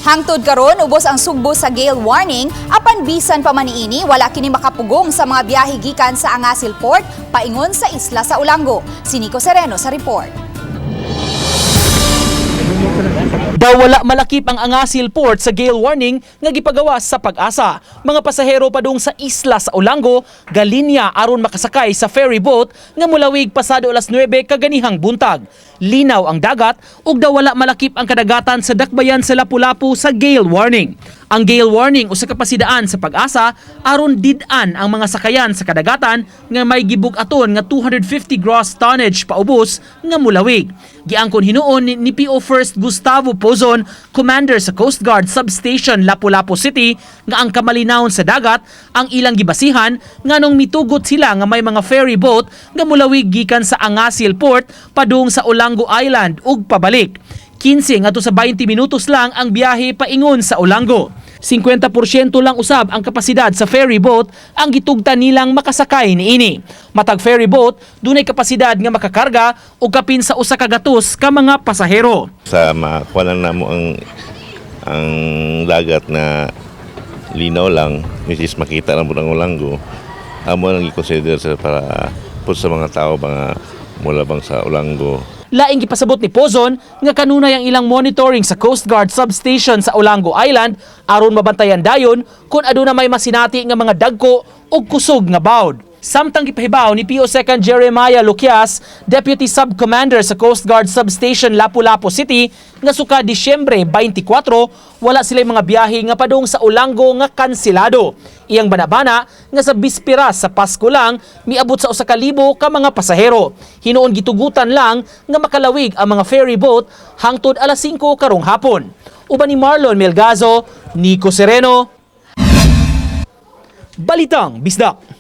Hangtod karon ubos ang sugbo sa gale warning apan bisan pa man niini wala kini makapugong sa mga biyahe gikan sa Angasil Port paingon sa isla sa Ulango. Si Nico Sereno sa report. Daw wala malakip ang Angasil Port sa gale warning nga gipagawa sa Pag-asa. Mga pasahero padung sa isla sa Ulango galinya aron makasakay sa ferry boat nga mulawig pasado alas 9 kaganihang buntag. Linaw ang dagat ug daw wala malakip ang kadagatan sa dakbayan sa Lapu-Lapu sa gale warning. Ang gale warning usa ka pasidaan sa Pag-asa aron did-an ang mga sakayan sa kadagatan nga may gibug-aton nga 250 gross tonnage paubos nga mulawig. Giangkon hinuon ni PO First Gustavo Pozon, commander sa Coast Guard Substation Lapu-Lapu City, nga ang kamalinawon sa dagat ang ilang gibasihan nganong mitugot sila nga may mga ferry boat nga mulawig gikan sa Angasil Port padung sa Olango Island ug pabalik. 15 ngadto sa 20 minutos lang ang biyahe paingon sa Olango. 50% lang usab ang kapasidad sa ferry boat ang gitugtan nilang makasakay niini. Matag ferry boat, dunay kapasidad nga makakarga og kapin sa usa ka gatos ka mga pasahero. Sa makuha namo ang dagat na linaw lang, which is makita lang po ng Ulango, amo nang i-consider para po sa mga tao mga mula bang sa Ulango. Laing gipasabot ni Pozon nga kanunay ang ilang monitoring sa Coast Guard Substation sa Olango Island aron mabantayan dayon kung aduna may masinati nga mga dagko o kusog nga bawd. Samtang gipahibaw ni PO Second Jeremiah Luquias, Deputy Subcommander sa Coast Guard Substation Lapu-Lapu City, nga suka Disyembre 24, wala sila mga biyahe nga padung sa Olango nga kansilado. Iyang banabana nga sa bispiras sa Pasko lang, miabot sa 1,000 ka mga pasahero. Hinuon gitugutan lang nga makalawig ang mga ferry boat hangtod alas 5 karong hapon. Uban ni Marlon Melgazo, Nico Sereno, Balitang Bisdak.